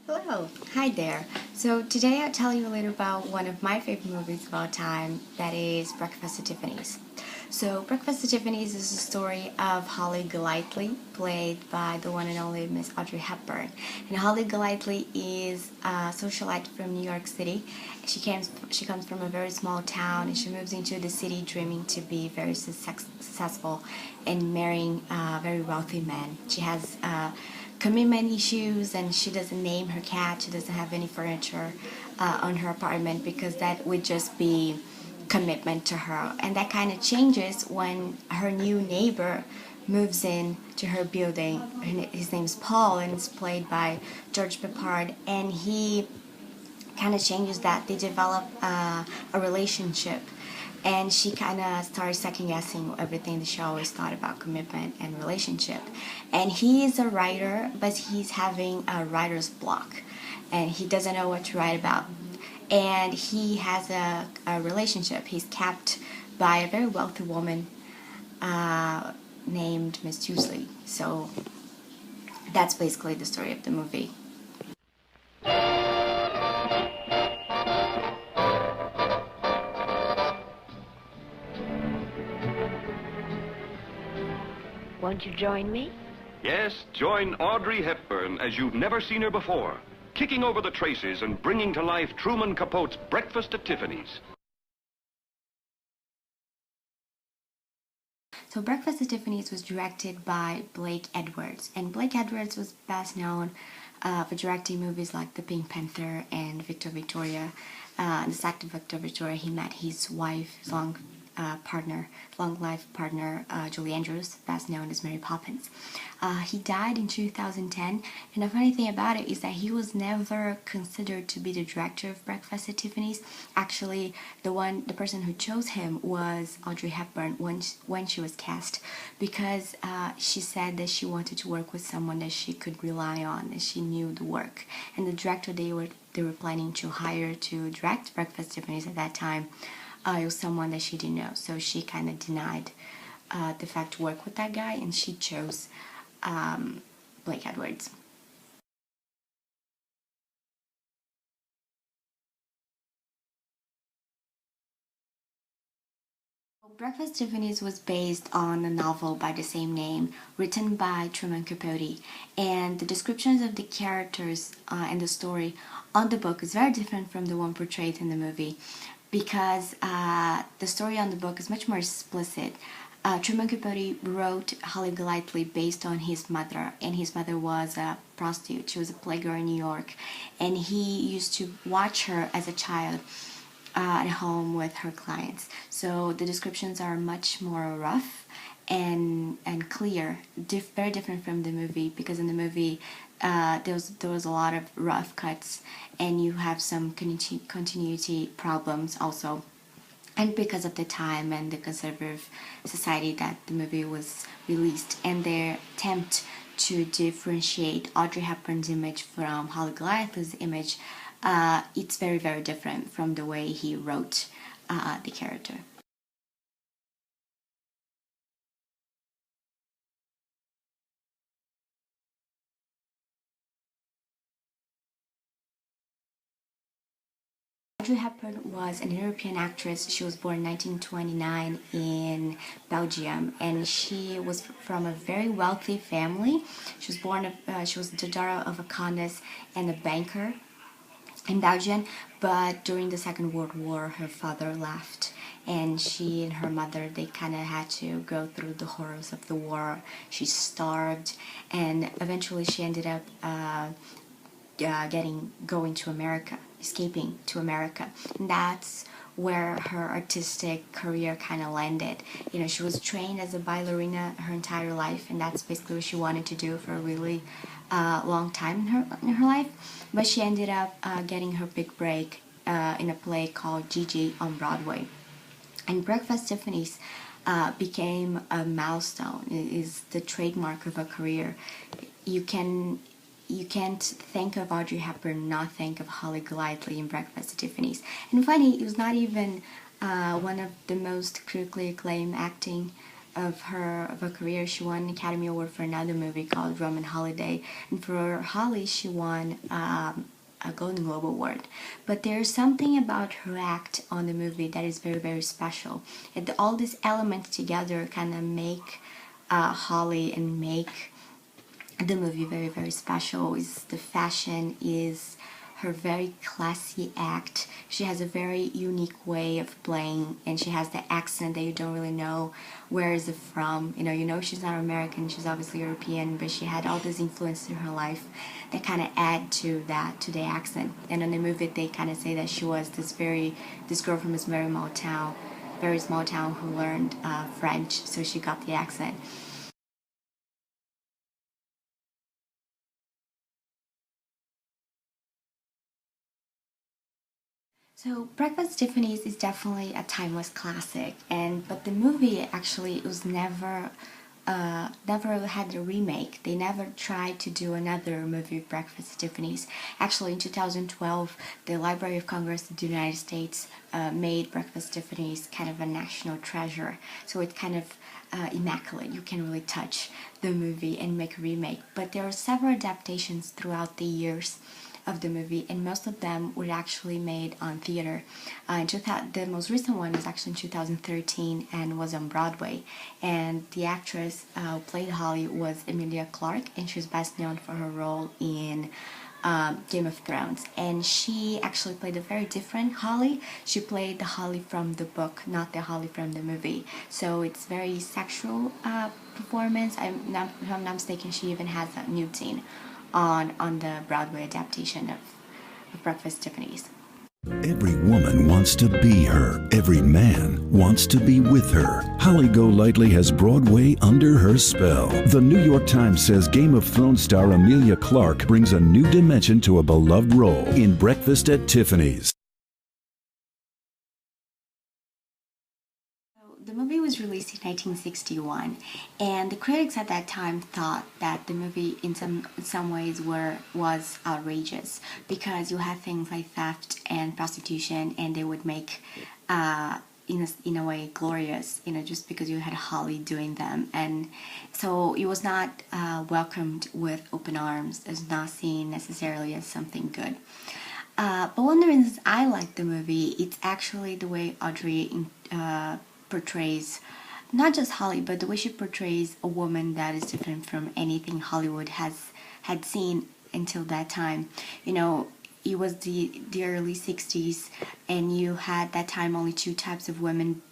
Hello, hi there. So today I'll tell you a little about one of my favorite movies of all time, that is Breakfast at Tiffany's. So Breakfast at Tiffany's is the story of Holly Golightly, played by the one and only Miss Audrey Hepburn. And Holly Golightly is a socialite from New York City. She comes from a very small town, and she moves into the city dreaming to be very successful and marrying a very wealthy man. She has commitment issues, and she doesn't name her cat. She doesn't have any furniture on her apartment because that would just be commitment to her. And that kind of changes when her new neighbor moves in to her building. His name's Paul, and it's played by George Peppard, and he kind of changes that. They develop a relationship, and she kind of starts second guessing everything that she always thought about commitment and relationship. And he is a writer, but he's having a writer's block, and he doesn't know what to write about. And he has a relationship. He's kept by a very wealthy woman named Miss Tuesley. So that's basically the story of the movie. Won't you join me? Yes, join Audrey Hepburn as you've never seen her before, kicking over the traces and bringing to life Truman Capote's Breakfast at Tiffany's. So Breakfast at Tiffany's was directed by Blake Edwards, and Blake Edwards was best known for directing movies like The Pink Panther and Victor Victoria. In the set of Victor Victoria, he met his wife, his long life partner, Julie Andrews, best known as Mary Poppins. He died in 2010, and the funny thing about it is that he was never considered to be the director of Breakfast at Tiffany's. Actually, the person who chose him was Audrey Hepburn when she was cast, because she said that she wanted to work with someone that she could rely on, that she knew the work. And the director they were planning to hire to direct Breakfast at Tiffany's at that time, it was someone that she didn't know, so she kind of denied the fact to work with that guy, and she chose Blake Edwards. Breakfast at Tiffany's was based on a novel by the same name, written by Truman Capote, and the descriptions of the characters and the story on the book is very different from the one portrayed in the movie, because the story on the book is much more explicit. Truman Capote wrote Holly Golightly based on his mother, and his mother was a prostitute. She was a playgirl in New York, and he used to watch her as a child at home with her clients. So the descriptions are much more rough and clear, very different from the movie, because in the movie there was a lot of rough cuts, and you have some continuity problems also. And because of the time and the conservative society that the movie was released, and their attempt to differentiate Audrey Hepburn's image from Holly Golightly's image, it's very, very different from the way he wrote the character. Audrey Hepburn was an European actress. She was born in 1929 in Belgium, and she was from a very wealthy family. She was the daughter of a countess and a banker in Belgium, but during the Second World War, her father left, and she and her mother, they kind of had to go through the horrors of the war. She starved, and eventually she ended up going to America, escaping to America. And that's where her artistic career kind of landed. You know, she was trained as a ballerina her entire life, and that's basically what she wanted to do for a really long time in her life. But she ended up getting her big break in a play called Gigi on Broadway. And Breakfast at Tiffany's became a milestone. It is the trademark of a career. You can't think of Audrey Hepburn, not think of Holly Golightly in Breakfast at Tiffany's. And funny, it was not even one of the most critically acclaimed acting of her career, she won an Academy Award for another movie called Roman Holiday, and for Holly, she won a Golden Globe Award. But there's something about her act on the movie that is very, very special. And all these elements together kind of make Holly and make the movie very, very special. Is the fashion, is her very classy act. She has a very unique way of playing, and she has the accent that you don't really know where is it from. You know she's not American, she's obviously European, but she had all this influence in her life that kind of add to the accent. And in the movie, they kind of say that she was this girl from this very small town who learned French, so she got the accent. So Breakfast at Tiffany's is definitely a timeless classic, but the movie actually was never had a remake. They never tried to do another movie of Breakfast at Tiffany's. Actually, in 2012, the Library of Congress of the United States made Breakfast at Tiffany's kind of a national treasure. So it's kind of immaculate. You can really touch the movie and make a remake. But there are several adaptations throughout the years of the movie, and most of them were actually made on theater. The most recent one was actually in 2013 and was on Broadway. And the actress who played Holly was Emilia Clarke, and she's best known for her role in Game of Thrones. And she actually played a very different Holly. She played the Holly from the book, not the Holly from the movie. So it's very sexual performance. If I'm not mistaken, she even has a nude scene on the Broadway adaptation of Breakfast at Tiffany's. Every woman wants to be her. Every man wants to be with her. Holly Golightly has Broadway under her spell. The New York Times says Game of Thrones star Emilia Clarke brings a new dimension to a beloved role in Breakfast at Tiffany's. The movie was released in 1961, and the critics at that time thought that the movie in some ways was outrageous, because you had things like theft and prostitution, and they would make in a way glorious, just because you had Holly doing them. And so it was not welcomed with open arms. It was not seen necessarily as something good. But one of the reasons I like the movie, it's actually the way Audrey portrays not just Holly, but the way she portrays a woman that is different from anything Hollywood had seen until that time. It was the early 60s, and you had that time only two types of women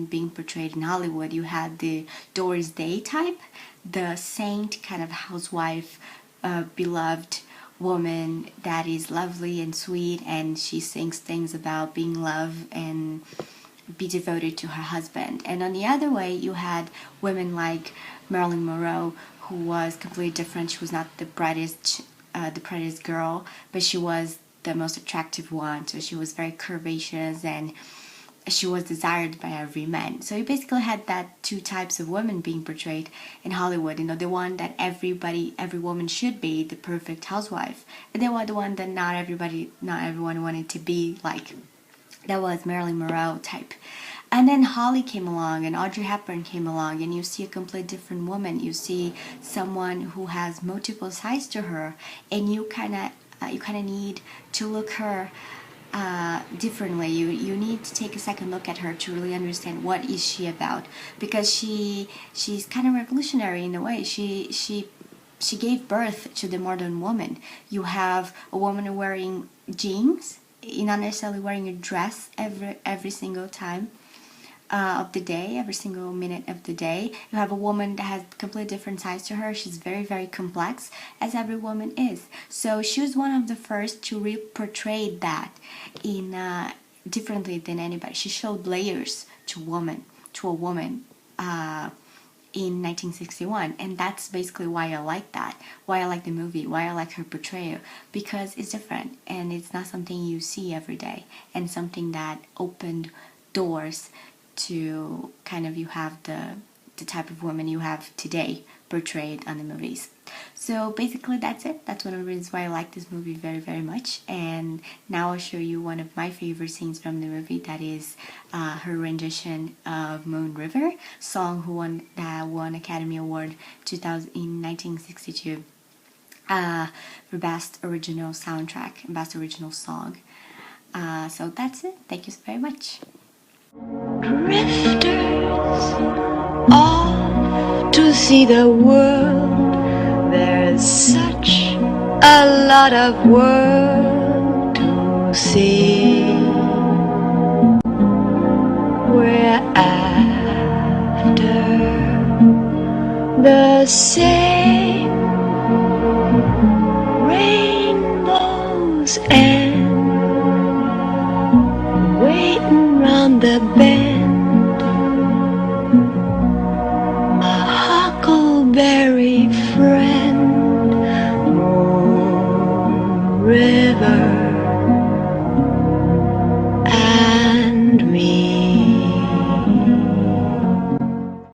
being portrayed in Hollywood. You had the Doris Day type, the saint kind of housewife, beloved woman that is lovely and sweet, and she sings things about being loved and be devoted to her husband. And on the other way, you had women like Marilyn Monroe, who was completely different. She was not the brightest girl, but she was the most attractive one. So she was very curvaceous, and she was desired by every man. So you basically had that two types of women being portrayed in Hollywood. The one that every woman should be, the perfect housewife, and then the one that not everyone wanted to be like. That was Marilyn Monroe type. And then Holly came along, and Audrey Hepburn came along, and you see a completely different woman. You see someone who has multiple sides to her, and you kind of need to look her differently. You need to take a second look at her to really understand what is she about, because she's kind of revolutionary in a way. She gave birth to the modern woman. You have a woman wearing jeans, not necessarily wearing a dress every single time of the day, every single minute of the day. You have a woman that has completely different sides to her. She's very, very complex, as every woman is. So she was one of the first to portray that in differently than anybody. She showed layers to a woman in 1961, and that's basically why I like that, why I like the movie, why I like her portrayal, because it's different, and it's not something you see every day, and something that opened doors to kind of, you have the type of woman you have today portrayed on the movies. So basically that's it. That's one of the reasons why I like this movie very, very much. And now I'll show you one of my favorite scenes from the movie. That is her rendition of Moon River, song that won Academy Award 2000 in 1962 for Best Original Soundtrack and Best Original Song. So that's it. Thank you very much. Drifters off to see the world. There's such a lot of world to see. We're after the same rainbows and waiting round the bend.